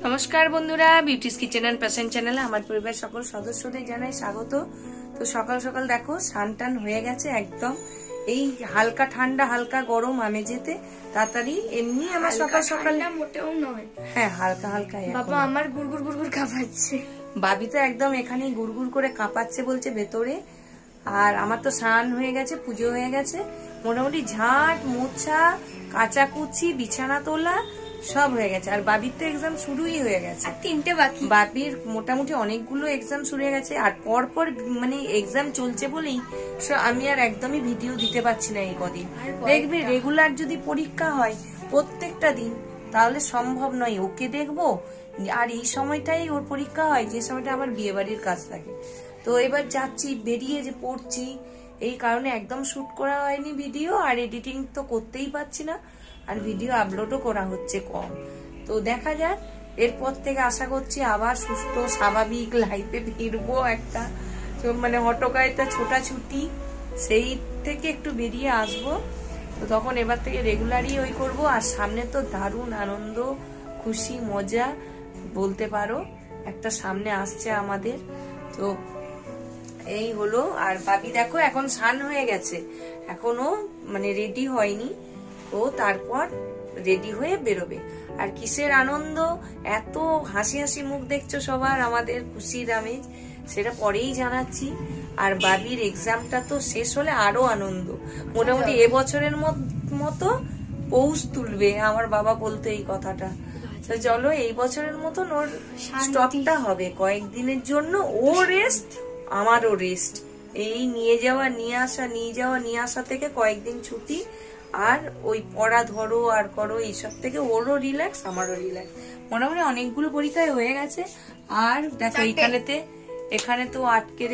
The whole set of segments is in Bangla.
নমস্কার বন্ধুরা, বিউটিস কিচেন এন্ড প্যাশন চ্যানেলে আমার পরিবার সকল সদস্যদের জানাই স্বাগত। তো সকাল সকাল দেখো স্নান টান হয়ে গেছে একদম। এই হালকা ঠান্ডা হালকা গরম আমেজেতে তাড়াতাড়ি এমনি আমার সকাল সকাল মোটেও নয়, হ্যাঁ হালকা হালকা। বাবা আমার গুড়গুড় গুড়গুড় কাঁপাচ্ছে। বাবি তো একদম এখানে গুড়গুড় করে কাঁপাচ্ছে বলছে ভেতরে। আর আমার তো স্নান হয়ে গেছে, পুজো হয়ে গেছে, মোটামুটি ঝাঁট মোছা কাচাকুচি বিছানা তোলা সব হয়ে গেছে। আর বাবির তো এক্সাম শুরুই হয়ে গেছে, আর 3টে বাকি। বাবির মোটামুটি অনেকগুলো এক্সাম শুরু হয়ে গেছে। আর পরপর মানে এক্সাম চলছে বলেই আমি আর একদমই ভিডিও দিতে পারছি না এই কদিন। দেখবে রেগুলার যদি পরীক্ষা হয় প্রত্যেকটা দিন তাহলে সম্ভব নয়, ওকে দেখবো আর এই সময়টাই ওর পরীক্ষা হয় যে সময়টা আমার বিয়ে বাড়ির কাজ থাকে। তো এবার যাচ্ছি বেরিয়ে যে পড়ছি, এই কারণে একদম শুট করা হয়নি ভিডিও, আর এডিটিং তো করতেই পারছি না, আর ভিডিও আপলোডও করা হচ্ছে কম। তো দেখা যাক, এরপর থেকে আশা করছি আবার সুস্থ স্বাভাবিক লাইফে ফিরবো। একটা মানে হটকারিতা ছোটাছুটি সেই থেকে একটু বেরিয়ে আসবো। তো তখন এবার থেকে রেগুলারই ওই করবো। আর সামনে তো দারুণ আনন্দ খুশি মজা বলতে পারো একটা সামনে আসছে আমাদের। তো এই হলো। আর বাবি দেখো এখন স্নান হয়ে গেছে, এখনো মানে রেডি হয়নি, ও তারপর রেডি হয়ে বেরোবে। আর কিসের আনন্দ, এত হাসি হাসি মুখ দেখছো সবার, আমাদের খুশির আমেজ, সেটা পরেই জানাচ্ছি। আর বাবির এক্সামটা তো শেষ হলে আরো আনন্দ, মোটামুটি এবছরের মতো পৌষ তুলবে আমার বাবা বলতো এই কথাটা। তো চলো এই বছরের মতন ওর স্টপটা হবে কয়েকদিনের জন্য, ও রেস্ট আমারও রেস্ট। এই নিয়ে যাওয়া নিয়ে আসা নিয়ে যাওয়া নিয়ে আসা থেকে কয়েকদিন ছুটি, আর ওই পড়া ধরো আর করো এইসব থেকে ওরও রিল্যাক্স আমারও রিল্যাক্স। মোটামুটি অনেকগুলো পরীক্ষায় হয়ে গেছে। আর দেখো এখানে তো আটকে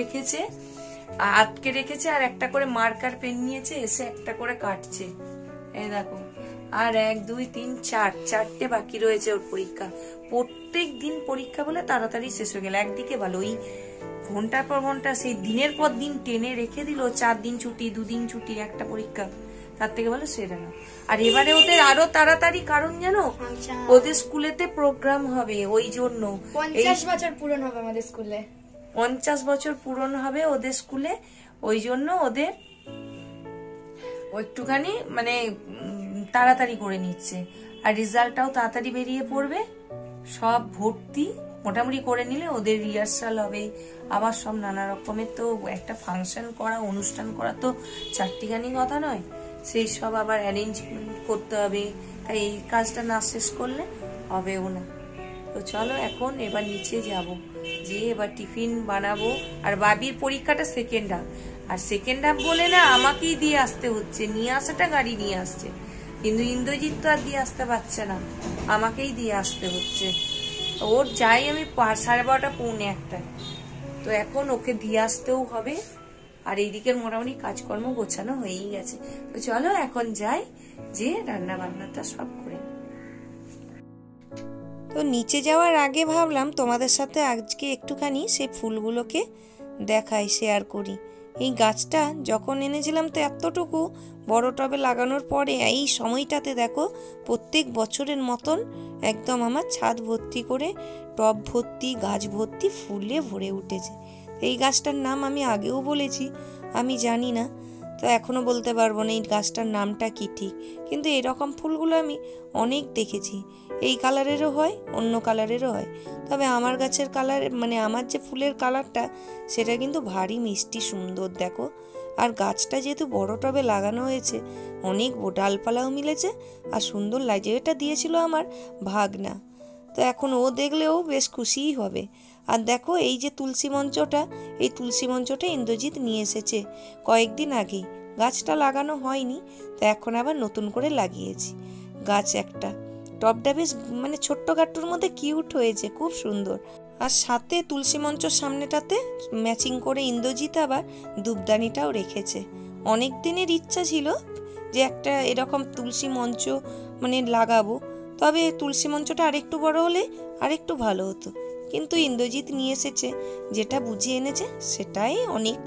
রেখেছে আর একটা করে মার্কার পেন নিয়েছে, এসে একটা করে কাটছে। এই দেখো, আর 1 2 3 4 4টে বাকি রয়েছে ওর পরীক্ষা। প্রত্যেক দিন পরীক্ষা বলে তাড়াতাড়ি শেষ হয়ে গেল। একদিকে ভালো, ওই ঘন্টার পর ঘন্টা সেই দিনের পর দিন টেনে রেখে দিল, 4 দিন ছুটি 2 দিন ছুটি একটা পরীক্ষা, তার থেকে ভালো সেটা না। আর এবারে ওদের আরো তাড়াতাড়ি, কারণ জানো ওদের স্কুলেতে প্রোগ্রাম হবে, ওই জন্য 50 বছর পূরণ হবে আমাদের স্কুলে, 50 বছর পূরণ হবে ওদের স্কুলে, ওই জন্য ওদের একটুখানি মানে তাড়াতাড়ি করে নিচ্ছে। আর রেজাল্টটাও তাড়াতাড়ি বেরিয়ে পড়বে, সব ভর্তি মোটামুটি করে নিলে ওদের রিহার্সাল হবে, আবার সব নানা রকমের তো একটা ফাংশন করা অনুষ্ঠান করা তো চারটিখানি কথা নয়, সেই সব আবার অ্যারেঞ্জমেন্ট করতে হবে। তাই এই কাজটা না শেষ করলে হবেও না। তো চলো এখন এবার নিচে যাব, যে এবার টিফিন বানাবো। আর বাবির পরীক্ষাটা সেকেন্ড হাফ, আর সেকেন্ড হাফ বলে না আমাকেই দিয়ে আসতে হচ্ছে, নিয়ে আসাটা গাড়ি নিয়ে আসছে, কিন্তু ইন্দ্রজিৎ তো আর দিয়ে আসতে পারছে না, আমাকেই দিয়ে আসতে হচ্ছে। ওর যাই আমি 12:30 পৌনে 1টায়, তো এখন ওকে দিয়ে আসতেও হবে। আর এইদিকের মোটামুটি কাজকর্ম গোছানো হয়েই গেছে। তো চলো এখন যাই, যে রান্না বান্নাটা সব করে। তো নিচে যাওয়ার আগে ভাবলাম তোমাদের সাথে আজকে একটুখানি সেই ফুলগুলোকে দেখাই, শেয়ার করি। এই গাছটা যখন এনেছিলাম তো এতটুকু বড় টবে লাগানোর পরে এই সময়টাতে দেখো প্রত্যেক বছরের মতন একদম আমার ছাদ ভর্তি করে টব ভর্তি গাছ ভর্তি ফুলে ভরে উঠেছে। এই গাছটার নাম আমি আগেও বলেছি, আমি জানি না, তো এখনও বলতে পারবো না এই গাছটার নামটা কি ঠিক, কিন্তু এরকম ফুলগুলো আমি অনেক দেখেছি। এই কালারেরও হয়, অন্য কালারেরও হয়, তবে আমার গাছের কালার মানে আমার যে ফুলের কালারটা সেটা কিন্তু ভারী মিষ্টি সুন্দর দেখো। আর গাছটা যেহেতু বড় টবে লাগানো হয়েছে, অনেক ডালপালাও মিলেছে আর সুন্দর লাগছে। এটা দিয়েছিল আমার ভাগনা, তো এখন ও দেখলেও বেশ খুশিই হবে। আর দেখো এই যে তুলসী মঞ্চটা, এই তুলসী মঞ্চটা ইন্দ্রজিৎ নিয়ে এসেছে কয়েকদিন আগেই, গাছটা লাগানো হয়নি, তো এখন আবার নতুন করে লাগিয়েছি গাছ একটা। টবটা বেশ মানে ছোট্ট গাট্টুর মধ্যে কিউট হয়েছে, খুব সুন্দর। আর সাথে তুলসী মঞ্চর সামনেটাতে ম্যাচিং করে ইন্দ্রজিৎ আবার ধূপদানিটাও রেখেছে। অনেক দিনের ইচ্ছা ছিল যে একটা এরকম তুলসী মঞ্চ মানে লাগাবো, তবে তুলসী মঞ্চটা আরেকটু বড় হলে আরেকটু ভালো হতো, কিন্তু ইন্দ্রজিৎ নিয়ে এসেছে, যেটা বুঝিয়ে এনেছে সেটাই অনেক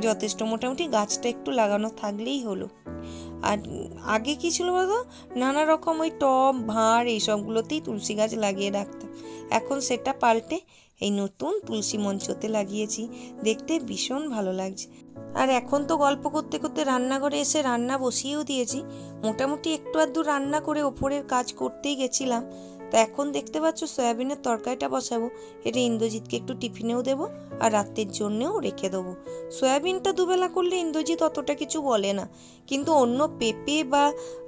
যথেষ্ট। মোটামুটি গাছটা একটু লাগানো থাকলেই হলো। আর আগে কী ছিল বলতো, নানা রকম ওই টব ভাঁড় এইসবগুলোতেই তুলসী গাছ লাগিয়ে রাখতাম। এখন সেটা পাল্টে এই নতুন তুলসী মঞ্চতে লাগিয়েছি, দেখতে ভীষণ ভালো লাগছে। আর এখন তো গল্প করতে করতে রান্নাঘরে এসে রান্না বসিয়েও দিয়েছি। মোটামুটি একটু আধটু রান্না করে ওপরের কাজ করতেই গেছিলাম। তো এখন দেখতে পাচ্ছ সয়াবিনের তরকারিটা বসাবো। এটা ইন্দ্রজিৎকে একটু টিফিনেও দেবো আর রাতের জন্যেও রেখে দেবো। সয়াবিনটা দুবেলা করলে ইন্দ্রজিৎ অতটা কিছু বলে না, কিন্তু অন্য পেঁপে বা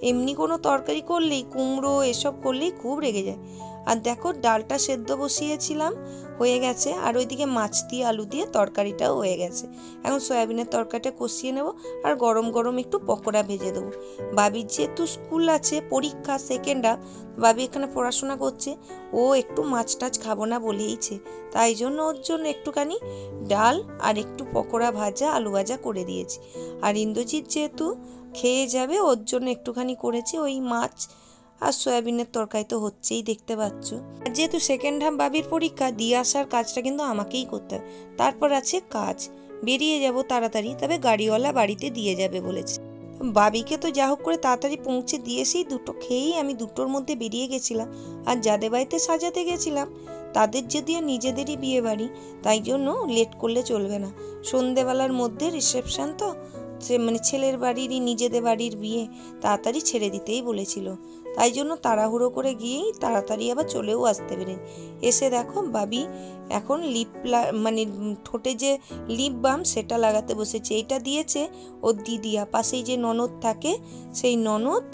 এমনি কোনো তরকারি করলেই, কুমড়ো এসব করলেই খুব রেগে যায়। আর দেখো ডালটা সেদ্ধ বসিয়েছিলাম, হয়ে গেছে। আর ওইদিকে মাছ দিয়ে আলু দিয়ে তরকারিটাও হয়ে গেছে। এখন সয়াবিনের তরকারিটা কষিয়ে নেব আর গরম গরম একটু পকোড়া ভেজে দেবো। বাবির যেহেতু স্কুল আছে, পরীক্ষা সেকেন্ড হাফ, বাবি এখানে পড়াশোনা করছে, ও একটু মাছ টাছ খাবো না বলেইছে, তাই জন্য ওর জন্য একটুখানি ডাল আর একটু পকোড়া ভাজা, আলু ভাজা করে দিয়েছি। আর ইন্দ্রজিৎ যেহেতু খেয়ে যাবে, ওর জন্য একটুখানি করেছি ওই মাছ আর সয়াবিনের তরকারি তো হচ্ছেই, দেখতে পাচ্ছ। আর যেহেতু সেকেন্ড হাফ বাবির পরীক্ষা, দিয়ে আসার কাজটা কিন্তু আমাকেই করতে হবে। তারপর আছে কাজ, বেরিয়ে যাব তাড়াতাড়ি, তবে গাড়িওয়ালা বাড়িতে দিয়ে যাবে বলেছে। বাবিকে তো যা হোক করে তাড়াতাড়ি পৌঁছে দিয়েছি, দুটো খেয়েই আমি দুটোর মধ্যে বেরিয়ে গেছিলাম। আর যাদের বাড়িতে সাজাতে গেছিলাম তাদের যদিও নিজেদেরই বিয়ে বাড়ি, তাই জন্য লেট করলে চলবে না। সন্ধেবেলার মধ্যে রিসেপশন তো, মানে ছেলের বাড়িরই নিজেদের বাড়ির বিয়ে, তাড়াতাড়ি ছেড়ে দিতেই বলেছিল। তাই জন্য তাড়াহুড়ো করে গিয়েই তাড়াতাড়ি আবার চলেও আসতে পেরে। এসে দেখো বাবি এখন মানে ঠোঁটে যে লিপ বাম সেটা লাগাতে বসেছে। এইটা দিয়েছে ওর দিদিয়া, পাশেই যে ননদ থাকে সেই ননদ,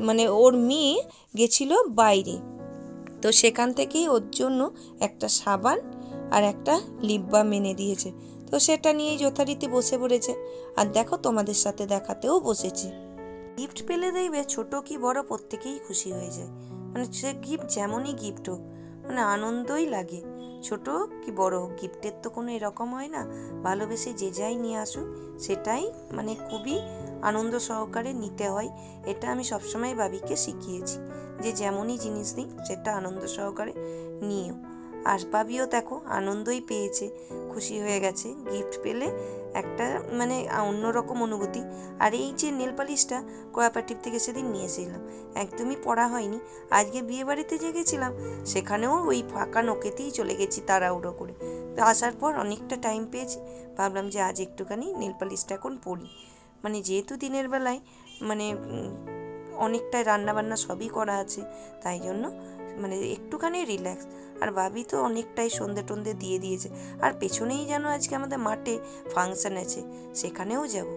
মানে ওর মেয়ে গেছিল বাইরে, তো সেখান থেকেই ওর জন্য একটা সাবান আর একটা লিপ বাম এনে দিয়েছে। তো সেটা নিয়েই যথারীতি বসে পড়েছে। আর দেখো তোমাদের সাথে দেখাতেও বসেছে। গিফট পেলে দেখবে ছোট কি বড় প্রত্যেকেই খুশি হয়ে যায়, মানে সে গিফট যেমনই গিফট হোক, মানে আনন্দই লাগে। ছোট কি বড় হোক, গিফটের তো কোনো এরকম হয় না, ভালোবেসে যে যাই নিয়ে আসুক সেটাই মানে খুবই আনন্দ সহকারে নিতে হয়। এটা আমি সবসময় বাবিকে শিখিয়েছি যে যেমনই জিনিস দিই সেটা আনন্দ সহকারে নিও। আর বাবিও দেখো আনন্দই পেয়েছে, খুশি হয়ে গেছে গিফট পেলে, একটা মানে অন্যরকম অনুভূতি। আর এই যে নেল পালিশটা কোয়াপাটিভ থেকে সেদিন নিয়েছিলাম, একদমই পড়া হয়নি। আজকে বিয়ে বাড়িতে যে গেছিলাম সেখানেও ওই ফাঁকা নখেতেই চলে গেছি তাড়াহুড়ো করে। তো আসার পর অনেকটা টাইম পেয়েছি, ভাবলাম যে আজ একটুখানি নেল পালিশটা এখন পরি। মানে যেহেতু দিনের বেলায় মানে অনেকটাই রান্নাবান্না সবই করা আছে, তাই জন্য মানে একটুখানি রিল্যাক্স। আর ভাবি তো অনেকটাই সন্ধে টন্ধে দিয়ে দিয়েছে। আর পেছনেই যেন আজকে আমাদের মাঠে ফাংশন আছে, সেখানেও যাব।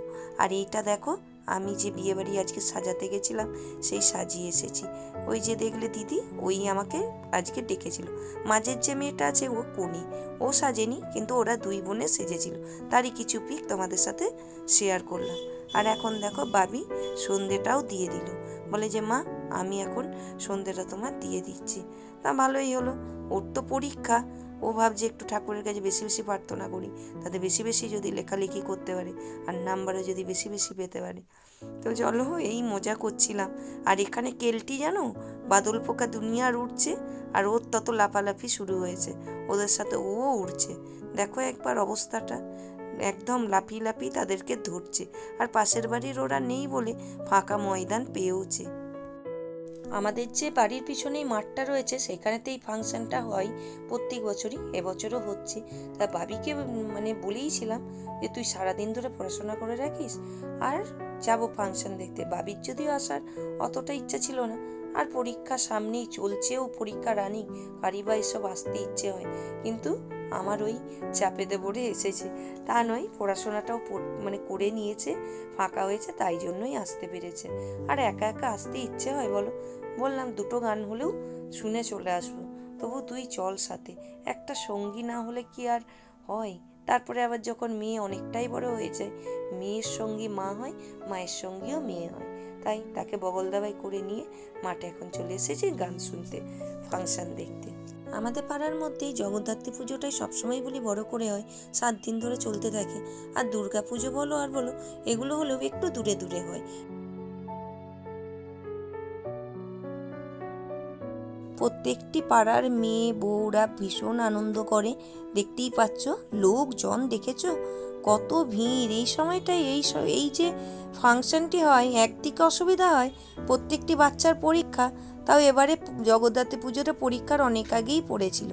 আর এইটা দেখো আমি যে বিয়েবাড়ি আজকে সাজাতে গেছিলাম সেই সাজিয়ে এসেছি। ওই যে দেখলে দিদি, ওই আমাকে আজকে ডেকেছিল। মাঝের যে মেয়েটা আছে ও কোনি, ও সাজেনি, কিন্তু ওরা দুই বোনে সেজেছিল। তারই কিছু পিক তোমাদের সাথে শেয়ার করলাম। আর এখন দেখো বাবি সন্ধেটাও দিয়ে দিল, বলে যে মা আমি এখন সন্ধেটা তোমার দিয়ে দিচ্ছি। তা ভালোই হলো, ওর তো পরীক্ষা, ও ভাবছে একটু ঠাকুরের কাছে বেশি বেশি প্রার্থনা করি, তাতে বেশি বেশি যদি লেখালেখি করতে পারে আর নাম্বারও যদি বেশি বেশি পেতে পারে। তো চলো এই মজা করছিলাম। আর এখানে কেলটি জানো বাদল পোকা দুনিয়ার উঠছে, আর ওর তত লাফালাফি শুরু হয়েছে, ওদের সাথে ও উঠছে। দেখো একবার অবস্থাটা, একদম লাফিয়ে লাফিয়ে তাদেরকে ধরছে। আর পাশের বাড়ির ওরা নেই বলে ফাঁকা ময়দান পেয়েওছে। আমাদের যে বাড়ির পিছনেই মাঠটা রয়েছে সেখানেতেই ফাংশনটা হয় প্রত্যেক বছরই, এবছরও হচ্ছে। তা বাবিকে মানে বলেইছিলাম যে তুই সারাদিন ধরে পড়াশোনা করে রাখিস আর যাবো ফাংশন দেখতে। বাবির যদিও আসার অতটা ইচ্ছা ছিল না, আর পরীক্ষা সামনেই চলছেও, পরীক্ষা রানিং, কারি বা এসব আসতে ইচ্ছে হয়, কিন্তু আমার ওই চাপেতে পড়ে এসেছে। তা নয়, পড়াশোনাটাও মানে করে নিয়েছে, ফাঁকা হয়েছে, তাই জন্যই আসতে পেরেছে। আর একা একা আসতে ইচ্ছে হয় বলো? বললাম দুটো গান হলেও শুনে চলে আসবো, তবু তুই চল সাথে, একটা সঙ্গী না হলে কি আর হয়? তারপরে আবার যখন মেয়ে অনেকটাই বড় হয়ে যায়, মেয়ের সঙ্গী মা হয়, মায়ের সঙ্গীও মেয়ে হয়। তাই তাকে বগল দাবাই করে নিয়ে মাঠে এখন চলে এসেছি গান শুনতে, ফাংশন দেখতে। আমাদের পাড়ার মধ্যেই জগদ্ধাত্রী পুজোটাই সবসময় বলি বড় করে হয়, 7 দিন ধরে চলতে থাকে। আর দুর্গা পুজো বলো আর বলো, এগুলো হলেও একটু দূরে দূরে হয়। প্রত্যেকটি পাড়ার মেয়ে বউরা ভীষণ আনন্দ করে, দেখতেই পাচ্ছ লোকজন দেখেছো কত ভিড় এই সময়টাই। এই যে ফাংশনটি হয়, একদিকে অসুবিধা হয় প্রত্যেকটি বাচ্চার পরীক্ষা, তাও এবারে জগদ্ধাত্রী পুজোটা পরীক্ষার অনেক আগেই পড়েছিল,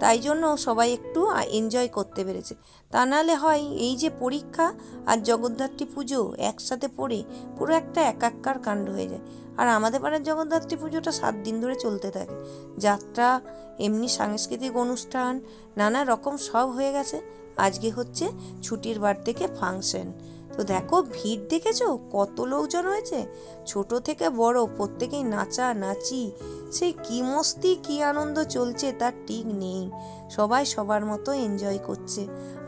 তাই জন্য সবাই একটু এনজয় করতে পেরেছে। তা নাহলে হয় এই যে পরীক্ষা আর জগদ্ধাত্রী পুজো একসাথে পড়ে পুরো একটা একাকার কাণ্ড হয়ে যায়। আর আমাদের পাড়ার জগদ্ধাত্রী পুজোটা 7 দিন ধরে চলতে থাকে, যাত্রা, এমনি সাংস্কৃতিক অনুষ্ঠান, নানা রকম সব হয়ে গেছে। আজকে হচ্ছে ছুটির বার থেকে ফাংশন। তো দেখো ভিড় দেখেছো কত লোকজন হয়েছে, ছোট থেকে বড় প্রত্যেকেই নাচা নাচি, সেই কি মস্তি কি আনন্দ চলছে তার ঠিক নেই। সবাই সবার মতো এনজয় করছে,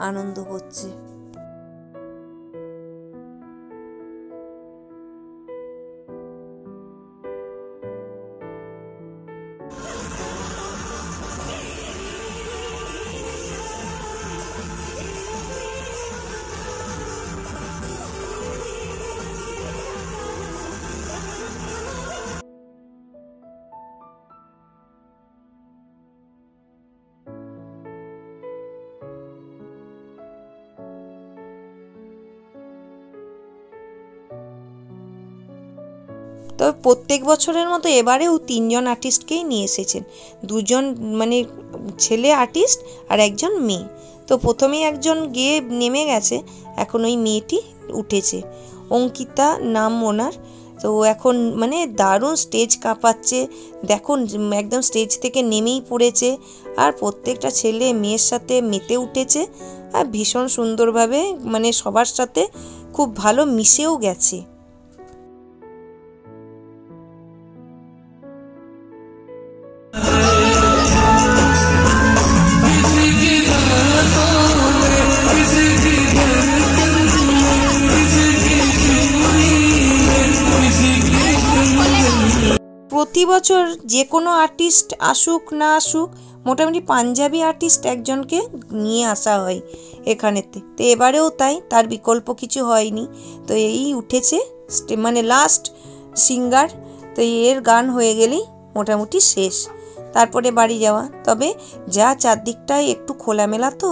আনন্দ করছে। তো প্রত্যেক বছরের মতো এবারেও 3 জন আর্টিস্টকেই নিয়ে এসেছেন, 2 জন মানে ছেলে আর্টিস্ট আর 1 জন মেয়ে। তো প্রথমেই একজন গিয়ে নেমে গেছে, এখন ওই মেয়েটি উঠেছে, অঙ্কিতা নাম ওনার। তো এখন মানে দারুণ স্টেজ কাঁপাচ্ছে, দেখুন একদম স্টেজ থেকে নেমেই পড়েছে, আর প্রত্যেকটা ছেলে মেয়ের সাথে মেতে উঠেছে, আর ভীষণ সুন্দরভাবে মানে সবার সাথে খুব ভালো মিশেও গেছে। প্রতি বছর যে কোনো আর্টিস্ট আসুক না আসুক, মোটামুটি পাঞ্জাবি আর্টিস্ট একজনকে নিয়ে আসা হয় এখানেতে। তো এবারেও তাই, তার বিকল্প কিছু হয়নি। তো এই উঠেছে মানে লাস্ট সিঙ্গার। তো এর গান হয়ে গেলেই মোটামুটি শেষ, তারপরে বাড়ি যাওয়া। তবে যা চারদিকটায় একটু খোলামেলা, তো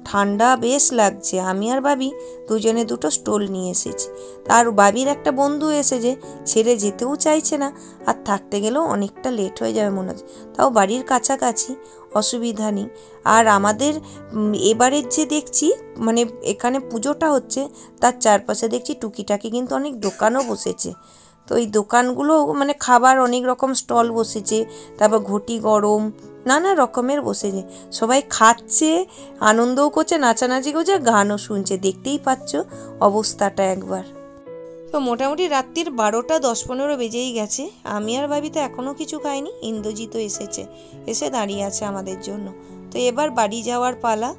ঠান্ডা বেশ লাগছে। আমি আর বাবি দুজনে 2টো স্টোল নিয়ে এসেছি। আর বাবির একটা বন্ধু এসেছে, ছেড়ে যেতেও চাইছে না, আর থাকতে গেলেও অনেকটা লেট হয়ে যাবে মনে হচ্ছে। তাও বাড়ির কাছাকাছি, অসুবিধা নেই। আর আমাদের এবারের যে দেখছি মানে এখানে পুজোটা হচ্ছে, তার চারপাশে দেখছি টুকিটাকি কিন্তু অনেক দোকানও বসেছে। তো এই দোকানগুলো মানে খাবার অনেক রকম স্টল বসেছে, তারপর ঘটি গরম নানা রকমের বসেছে, সবাই খাচ্ছে, আনন্দও করছে, নাচানাচি করছে, গানও শুনছে। দেখতেই পাচ্ছ অবস্থাটা একবার। তো মোটামুটি রাত্রির 12টা 10-15 বেজেই গেছে। আমি আর ভাবি তো এখনও কিছু খাইনি, ইন্দ্রজিৎও এসেছে, এসে দাঁড়িয়ে আছে আমাদের জন্য। তো এবার বাড়ি যাওয়ার পালা,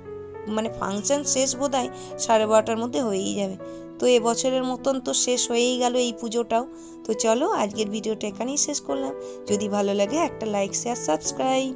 মানে ফাংশন শেষ বোধহয় 12:30টার মধ্যে হয়েই যাবে। তো এবছরের মতন তো শেষ হয়েই গেল এই পুজোটাও। তো চলো আজকের ভিডিওটা এখানেই শেষ করলাম। যদি ভালো লাগে একটা লাইক, শেয়ার, সাবস্ক্রাইব।